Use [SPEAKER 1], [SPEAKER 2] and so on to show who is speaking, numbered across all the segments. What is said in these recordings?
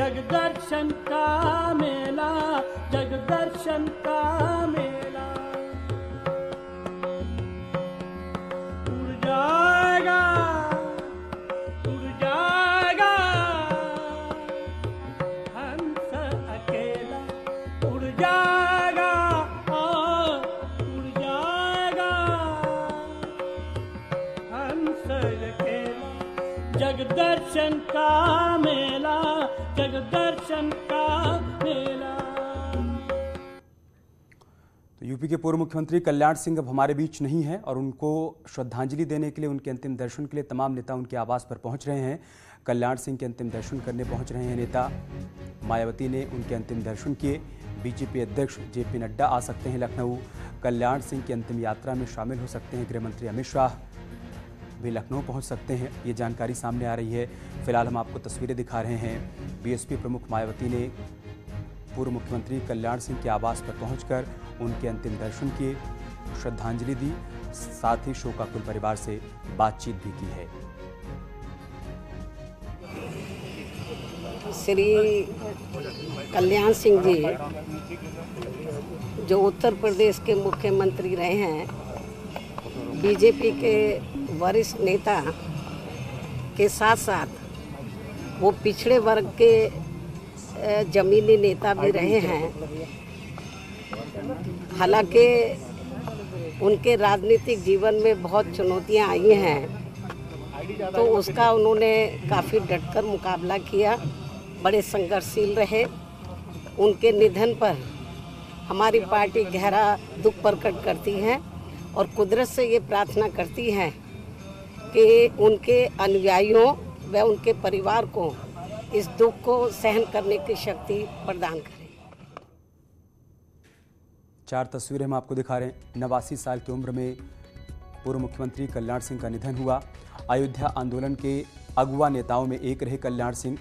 [SPEAKER 1] जगदर्शन का मेला, जगदर्शन का मेला। उड़ जाएगा, उड़ जाएगा हंस अकेला, उड़ जाएगा, उड़ जाएगा हंस अकेला। जगदर्शन का मेला, जगदर्शन का मेला।
[SPEAKER 2] तो यूपी के पूर्व मुख्यमंत्री कल्याण सिंह अब हमारे बीच नहीं है और उनको श्रद्धांजलि देने के लिए, उनके अंतिम दर्शन के लिए तमाम नेता उनके आवास पर पहुंच रहे हैं। कल्याण सिंह के अंतिम दर्शन करने पहुंच रहे हैं नेता। मायावती ने उनके अंतिम दर्शन किए। बीजेपी अध्यक्ष जेपी नड्डा आ सकते हैं लखनऊ। कल्याण सिंह की अंतिम यात्रा में शामिल हो सकते हैं गृह मंत्री अमित शाह भी लखनऊ पहुंच सकते हैं, ये जानकारी सामने आ रही है। फिलहाल हम आपको तस्वीरें दिखा रहे हैं। बीएसपी प्रमुख मायावती ने पूर्व मुख्यमंत्री कल्याण सिंह के आवास पर पहुंचकर उनके अंतिम दर्शन किए, श्रद्धांजलि दी, साथ ही शोकाकुल परिवार से बातचीत भी की है।
[SPEAKER 3] श्री कल्याण सिंह जी जो उत्तर प्रदेश के मुख्यमंत्री रहे हैं, बीजेपी के वरिष्ठ नेता के साथ साथ वो पिछड़े वर्ग के जमीनी नेता भी रहे हैं। हालांकि उनके राजनीतिक जीवन में बहुत चुनौतियां आई हैं, तो उसका उन्होंने काफ़ी डटकर मुकाबला किया, बड़े संघर्षशील रहे। उनके निधन पर हमारी पार्टी गहरा दुख प्रकट करती है और कुदरत से ये प्रार्थना करती है कि उनके अनुयायियों व उनके परिवार को इस दुख को सहन करने की शक्ति प्रदान करें।
[SPEAKER 2] 4 तस्वीरें हम आपको दिखा रहे हैं। 89 साल की उम्र में पूर्व मुख्यमंत्री कल्याण सिंह का निधन हुआ। अयोध्या आंदोलन के अगुवा नेताओं में एक रहे कल्याण सिंह।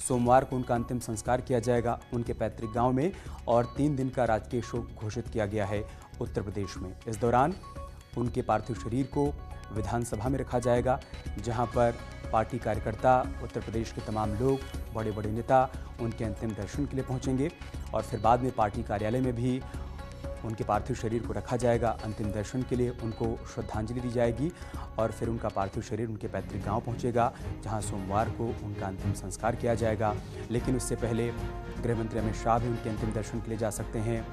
[SPEAKER 2] सोमवार को उनका अंतिम संस्कार किया जाएगा उनके पैतृक गांव में और 3 दिन का राजकीय शोक घोषित किया गया है उत्तर प्रदेश में। इस दौरान उनके पार्थिव शरीर को विधानसभा में रखा जाएगा, जहां पर पार्टी कार्यकर्ता, उत्तर प्रदेश के तमाम लोग, बड़े बड़े नेता उनके अंतिम दर्शन के लिए पहुंचेंगे और फिर बाद में पार्टी कार्यालय में भी उनके पार्थिव शरीर को रखा जाएगा। अंतिम दर्शन के लिए उनको श्रद्धांजलि दी जाएगी और फिर उनका पार्थिव शरीर उनके पैतृक गांव पहुंचेगा, जहां सोमवार को उनका अंतिम संस्कार किया जाएगा। लेकिन उससे पहले गृह मंत्री अमित शाह भी उनके अंतिम दर्शन के लिए जा सकते हैं।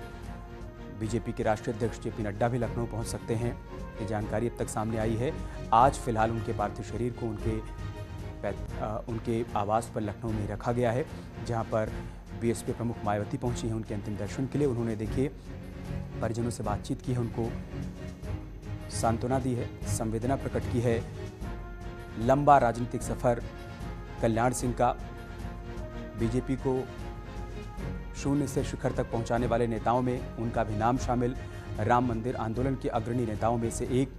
[SPEAKER 2] बीजेपी के राष्ट्रीय अध्यक्ष जेपी नड्डा भी लखनऊ पहुंच सकते हैं, ये जानकारी अब तक सामने आई है। आज फिलहाल उनके पार्थिव शरीर को उनके आवास पर लखनऊ में रखा गया है, जहां पर बीएसपी प्रमुख मायावती पहुंची हैं उनके अंतिम दर्शन के लिए। उन्होंने देखिए परिजनों से बातचीत की है, उनको सांत्वना दी है, संवेदना प्रकट की है। लंबा राजनीतिक सफर कल्याण सिंह का, बीजेपी को शून्य से शिखर तक पहुंचाने वाले नेताओं में उनका भी नाम शामिल। राम मंदिर आंदोलन के अग्रणी नेताओं में से एक,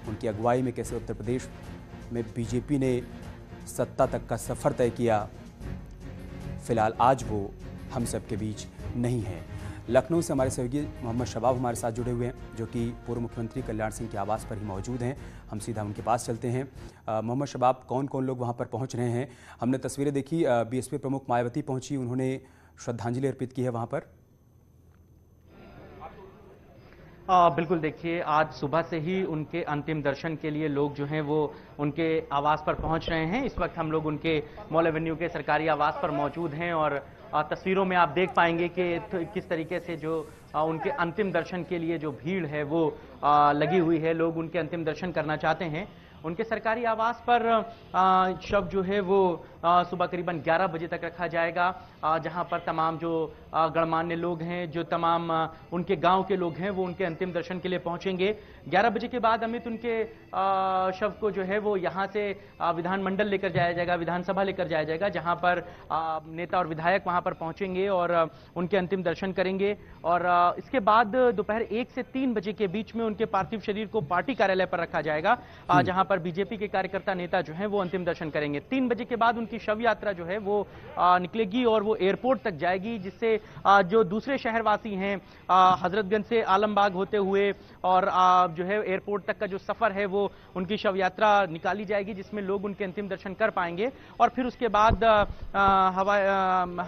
[SPEAKER 2] उनकी अगुवाई में कैसे उत्तर प्रदेश में बीजेपी ने सत्ता तक का सफर तय किया। फिलहाल आज वो हम सब के बीच नहीं है। लखनऊ से हमारे सहयोगी मोहम्मद शबाब हमारे साथ जुड़े हुए हैं, जो कि पूर्व मुख्यमंत्री कल्याण सिंह के आवास पर ही मौजूद हैं। हम सीधा उनके पास चलते हैं। मोहम्मद शबाब, कौन कौन लोग वहां पर पहुंच रहे हैं? हमने तस्वीरें देखी, बीएसपी प्रमुख मायावती पहुंची, उन्होंने श्रद्धांजलि अर्पित की है वहां पर।
[SPEAKER 4] बिल्कुल, देखिए आज सुबह से ही उनके अंतिम दर्शन के लिए लोग जो हैं वो उनके आवास पर पहुंच रहे हैं। इस वक्त हम लोग उनके मॉल एवेन्यू के सरकारी आवास पर मौजूद हैं और तस्वीरों में आप देख पाएंगे कि किस तरीके से जो उनके अंतिम दर्शन के लिए जो भीड़ है वो लगी हुई है। लोग उनके अंतिम दर्शन करना चाहते हैं। उनके सरकारी आवास पर शव जो है वो सुबह करीबन 11 बजे तक रखा जाएगा, जहां पर तमाम जो गणमान्य लोग हैं, जो तमाम उनके गांव के लोग हैं, वो उनके अंतिम दर्शन के लिए पहुंचेंगे। 11 बजे के बाद अमित उनके शव को जो है वो यहां से विधानमंडल लेकर जाया जाएगा, विधानसभा लेकर जाया जाएगा, जहां पर नेता और विधायक वहां पर पहुंचेंगे और उनके अंतिम दर्शन करेंगे। और इसके बाद दोपहर 1 से 3 बजे के बीच में उनके पार्थिव शरीर को पार्टी कार्यालय पर रखा जाएगा, जहां पर पर बीजेपी के कार्यकर्ता नेता जो हैं वो अंतिम दर्शन करेंगे। 3 बजे के बाद उनकी शव यात्रा जो है वो निकलेगी और वो एयरपोर्ट तक जाएगी, जिससे जो दूसरे शहरवासी हैं हजरतगंज से आलमबाग होते हुए और जो है एयरपोर्ट तक का जो सफर है वो उनकी शव यात्रा निकाली जाएगी, जिसमें लोग उनके अंतिम दर्शन कर पाएंगे। और फिर उसके बाद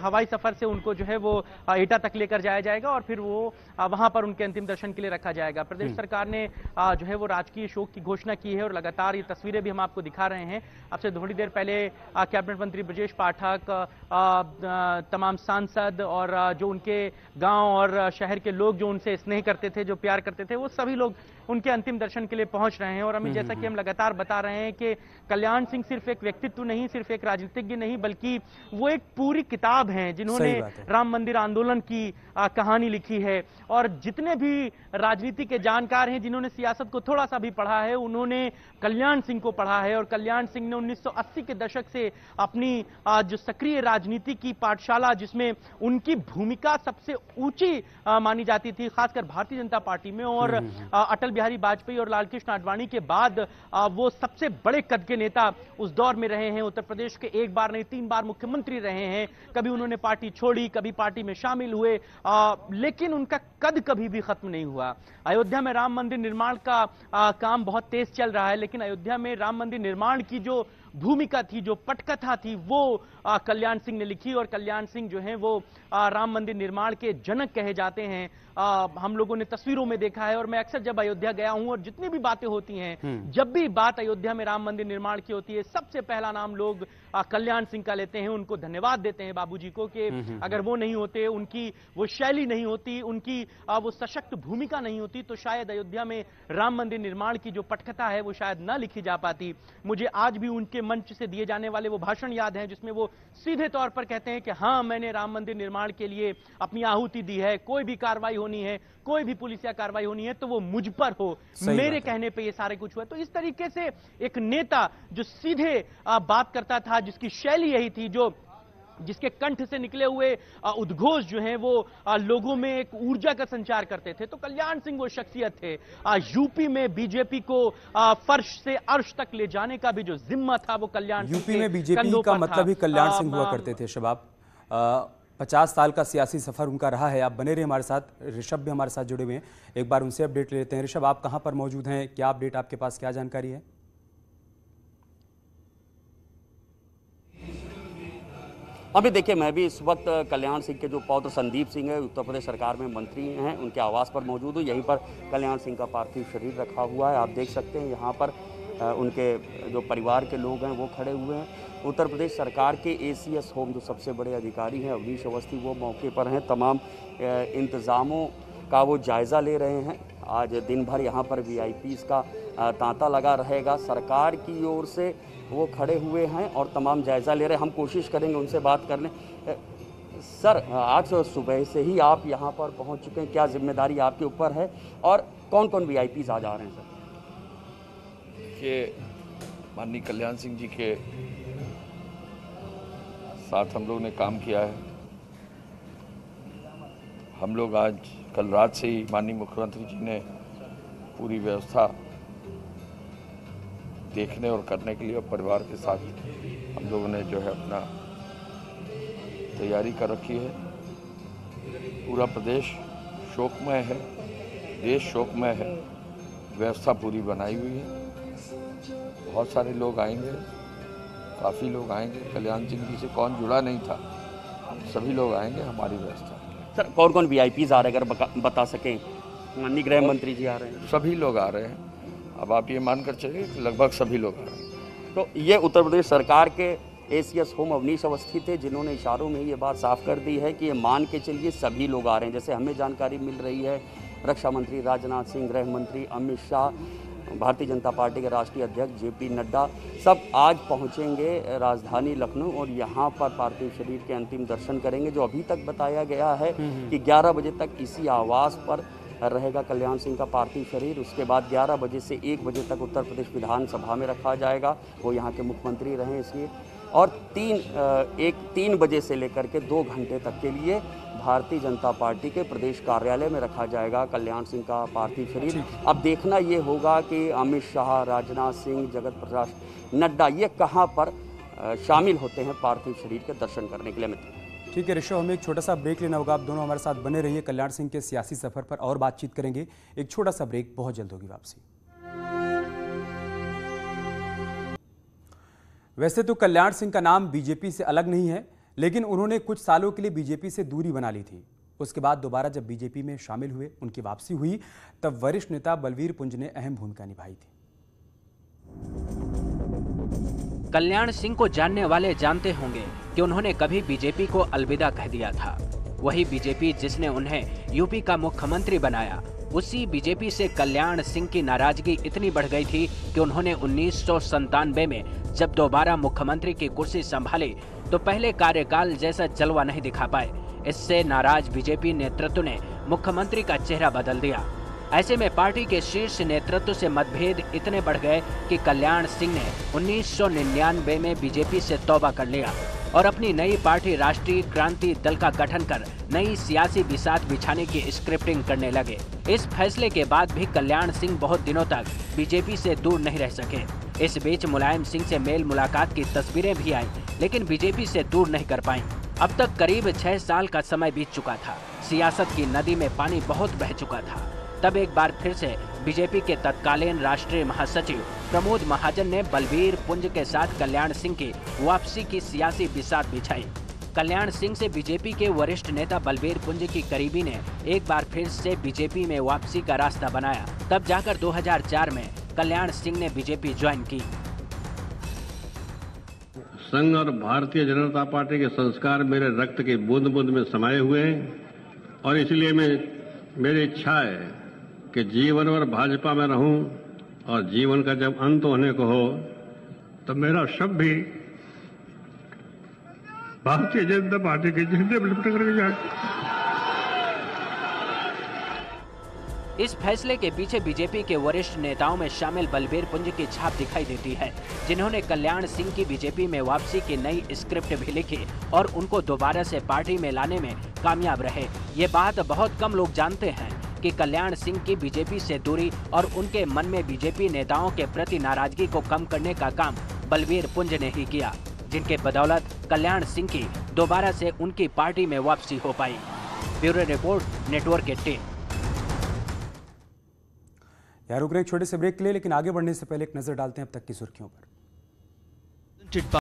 [SPEAKER 4] हवाई सफर से उनको जो है वो एटा तक लेकर जाया जाएगा और फिर वो वहां पर उनके अंतिम दर्शन के लिए रखा जाएगा। प्रदेश सरकार ने जो है वो राजकीय शोक की घोषणा की है और लगातार ये तस्वीरें भी हम आपको दिखा रहे हैं। अब से थोड़ी देर पहले कैबिनेट मंत्री ब्रजेश पाठक, तमाम सांसद और जो उनके गांव और शहर के लोग जो उनसे स्नेह करते थे, जो प्यार करते थे, वो सभी लोग उनके अंतिम दर्शन के लिए पहुंच रहे हैं। और हमें जैसा कि हम लगातार बता रहे हैं कि कल्याण सिंह सिर्फ एक व्यक्तित्व नहीं, सिर्फ एक राजनीतिज्ञ नहीं, बल्कि वो एक पूरी किताब है जिन्होंने राम मंदिर आंदोलन की कहानी लिखी है। और जितने भी राजनीति के जानकार हैं, जिन्होंने सियासत को थोड़ा सा भी पढ़ा है, उन्होंने कल्याण सिंह को पढ़ा है। और कल्याण सिंह ने 1980 के दशक से अपनी जो सक्रिय राजनीति की पाठशाला, जिसमें उनकी भूमिका सबसे ऊंची मानी जाती थी, खासकर भारतीय जनता पार्टी में, और अटल बिहारी वाजपेयी और लालकृष्ण आडवाणी के बाद वो सबसे बड़े कद के नेता उस दौर में रहे हैं। उत्तर प्रदेश के एक बार नहीं 3 बार मुख्यमंत्री रहे हैं। कभी उन्होंने पार्टी छोड़ी, कभी पार्टी में शामिल हुए, लेकिन उनका कद कभी भी खत्म नहीं हुआ। अयोध्या में राम मंदिर निर्माण का काम बहुत तेज चल रहा है, लेकिन अयोध्या में राम मंदिर निर्माण की जो भूमिका थी, जो पटकथा थी, वो कल्याण सिंह ने लिखी। और कल्याण सिंह जो हैं वो राम मंदिर निर्माण के जनक कहे जाते हैं। हम लोगों ने तस्वीरों में देखा है और मैं अक्सर जब अयोध्या गया हूं और जितनी भी बातें होती हैं, जब भी बात अयोध्या में राम मंदिर निर्माण की होती है, सबसे पहला नाम लोग कल्याण सिंह का लेते हैं। उनको धन्यवाद देते हैं बाबूजी को कि अगर वो नहीं होते, उनकी वो शैली नहीं होती, उनकी वो सशक्त भूमिका नहीं होती, तो शायद अयोध्या में राम मंदिर निर्माण की जो पटकथा है वो शायद ना लिखी जा पाती। मुझे आज भी उनके मंच से दिए जाने वाले वो भाषण याद हैं, जिसमें वो सीधे तौर पर कहते हैं कि हाँ, मैंने राम मंदिर निर्माण के लिए अपनी आहुति दी है। कोई भी कार्रवाई होनी है, कोई भी पुलिसिया कार्रवाई होनी है, तो वो मुझ पर हो, मेरे कहने पे ये सारे कुछ हुआ। तो इस तरीके से एक नेता जो सीधे बात करता था, जिसकी शैली यही थी, जिसके कंठ से निकले हुए उद्घोष जो हैं वो लोगों में एक ऊर्जा का संचार करते थे, तो कल्याण सिंह वो शख्सियत थे। यूपी में बीजेपी को फर्श से अर्श तक ले जाने का भी जो जिम्मा था वो कल्याण सिंह
[SPEAKER 2] यूपी में बीजेपी का मतलब ही कल्याण सिंह हुआ करते थे। शबाब, 50 साल का सियासी सफर उनका रहा है। आप बने रहे हमारे साथ, ऋषभ भी हमारे साथ जुड़े हुए हैं, एक बार उनसे अपडेट लेते हैं। ऋषभ, आप कहां पर मौजूद हैं, क्या अपडेट आपके पास, क्या जानकारी है?
[SPEAKER 5] अभी देखिए, मैं भी इस वक्त कल्याण सिंह के जो पौत्र संदीप सिंह है, उत्तर प्रदेश सरकार में मंत्री हैं, उनके आवास पर मौजूद हूँ। यहीं पर कल्याण सिंह का पार्थिव शरीर रखा हुआ है। आप देख सकते हैं यहाँ पर उनके जो परिवार के लोग हैं वो खड़े हुए हैं। उत्तर प्रदेश सरकार के ACS होम जो सबसे बड़े अधिकारी हैं अवनीश अवस्थी, वो मौके पर हैं। तमाम इंतज़ामों का वो जायज़ा ले रहे हैं। आज दिन भर यहाँ पर VIPs का तांता लगा रहेगा। सरकार की ओर से वो खड़े हुए हैं और तमाम जायज़ा ले रहे हैं। हम कोशिश करेंगे उनसे बात करने। सर, आज सुबह से ही आप यहाँ पर पहुँच चुके हैं, क्या जिम्मेदारी आपके ऊपर है और कौन कौन VIPs आज आ रहे हैं सर?
[SPEAKER 6] कि माननीय कल्याण सिंह जी के साथ हम लोग ने काम किया है। हम लोग आज कल रात से ही माननीय मुख्यमंत्री जी ने पूरी व्यवस्था देखने और करने के लिए और परिवार के साथ हम लोगों ने जो है अपना तैयारी कर रखी है। पूरा प्रदेश शोकमय है, देश शोकमय है, व्यवस्था पूरी बनाई हुई है। बहुत सारे लोग आएंगे, काफ़ी लोग आएंगे। कल्याण सिंह जी से कौन जुड़ा नहीं था, सभी लोग आएंगे हमारी व्यवस्था।
[SPEAKER 5] सर, कौन कौन VIPs आ रहे हैं अगर बता सकें? माननीय गृह मंत्री जी आ रहे हैं,
[SPEAKER 6] सभी लोग आ रहे हैं। अब आप ये मानकर चलिए कि लगभग सभी लोग आ रहे हैं।
[SPEAKER 5] तो ये उत्तर प्रदेश सरकार के ACS होम अवनीश अवस्थी थे, जिन्होंने इशारों में ये बात साफ कर दी है कि ये मान के चलिए सभी लोग आ रहे हैं। जैसे हमें जानकारी मिल रही है, रक्षा मंत्री राजनाथ सिंह, गृह मंत्री अमित शाह, भारतीय जनता पार्टी के राष्ट्रीय अध्यक्ष JP नड्डा सब आज पहुंचेंगे राजधानी लखनऊ और यहां पर पार्थिव शरीर के अंतिम दर्शन करेंगे। जो अभी तक बताया गया है कि 11 बजे तक इसी आवास पर रहेगा कल्याण सिंह का पार्थिव शरीर। उसके बाद 11 बजे से 1 बजे तक उत्तर प्रदेश विधानसभा में रखा जाएगा। वो यहाँ के मुख्यमंत्री रहे, इसलिए और 3 बजे से लेकर के 2 घंटे तक के लिए भारतीय जनता पार्टी के प्रदेश कार्यालय में रखा जाएगा कल्याण सिंह का पार्थिव शरीर। अब देखना ये होगा कि अमित शाह, राजनाथ सिंह, जगत प्रकाश नड्डा ये कहाँ पर शामिल होते हैं पार्थिव शरीर के दर्शन करने के लिए। मित्र,
[SPEAKER 2] ठीक है ऋषभ, हमें एक छोटा सा ब्रेक लेना होगा। आप दोनों हमारे साथ बने रहिए। कल्याण सिंह के सियासी सफर पर और बातचीत करेंगे। एक छोटा सा ब्रेक, बहुत जल्द होगी वापसी। वैसे तो कल्याण सिंह का नाम बीजेपी से अलग नहीं है, लेकिन उन्होंने कुछ सालों के लिए बीजेपी से दूरी बना ली थी। उसके बाद दोबारा जब बीजेपी में शामिल हुए, उनकी वापसी हुई, तब वरिष्ठ नेता बलवीर पुंज ने अहम भूमिका निभाई थी।
[SPEAKER 7] कल्याण सिंह को जानने वाले जानते होंगे कि उन्होंने कभी बीजेपी को अलविदा कह दिया था। वही बीजेपी जिसने उन्हें यूपी का मुख्यमंत्री बनाया, उसी बीजेपी से कल्याण सिंह की नाराजगी इतनी बढ़ गई थी कि उन्होंने 1997 में जब दोबारा मुख्यमंत्री की कुर्सी संभाली तो पहले कार्यकाल जैसा जलवा नहीं दिखा पाए। इससे नाराज बीजेपी नेतृत्व ने मुख्यमंत्री का चेहरा बदल दिया। ऐसे में पार्टी के शीर्ष नेतृत्व से मतभेद इतने बढ़ गए कि कल्याण सिंह ने 1999 में बीजेपी से तौबा कर लिया और अपनी नई पार्टी राष्ट्रीय क्रांति दल का गठन कर नई सियासी बिसात बिछाने की स्क्रिप्टिंग करने लगे। इस फैसले के बाद भी कल्याण सिंह बहुत दिनों तक बीजेपी से दूर नहीं रह सके। इस बीच मुलायम सिंह से मेल मुलाकात की तस्वीरें भी आईं, लेकिन बीजेपी से दूर नहीं कर पाईं। अब तक करीब 6 साल का समय बीत चुका था। सियासत की नदी में पानी बहुत बह चुका था। तब एक बार फिर से बीजेपी के तत्कालीन राष्ट्रीय महासचिव प्रमोद महाजन ने बलवीर पुंज के साथ कल्याण सिंह की वापसी की सियासी बिसात बिछाई। कल्याण सिंह से बीजेपी के वरिष्ठ नेता बलवीर पुंज की करीबी ने एक बार फिर से बीजेपी में वापसी का रास्ता बनाया। तब जाकर 2004 में कल्याण सिंह ने बीजेपी ज्वाइन की।
[SPEAKER 8] संघ और भारतीय जनता पार्टी के संस्कार मेरे रक्त के बूंद बूंद में समाये हुए हैं और इसलिए मेरी इच्छा है कि जीवन भर भाजपा में रहूं और जीवन का जब अंत होने को हो तो मेरा शव भी भारतीय जनता पार्टी के झंडे पर लिपट करके जाए।
[SPEAKER 7] इस फैसले के पीछे बीजेपी के वरिष्ठ नेताओं में शामिल बलवीर पुंज की छाप दिखाई देती है, जिन्होंने कल्याण सिंह की बीजेपी में वापसी की नई स्क्रिप्ट भी लिखी और उनको दोबारा से पार्टी में लाने में कामयाब रहे। ये बात बहुत कम लोग जानते हैं कि कल्याण सिंह की बीजेपी से दूरी और उनके मन में बीजेपी नेताओं के प्रति नाराजगी को कम करने का काम बलवीर पुंज ने ही किया, जिनके बदौलत कल्याण सिंह की दोबारा से उनकी पार्टी में वापसी हो पाई। Bureau report, network 18।
[SPEAKER 2] यार रुक रहे एक छोटे से ब्रेक के लिए, लेकिन आगे बढ़ने से पहले एक नजर डालते हैं अब तक की सुर्खियों पर।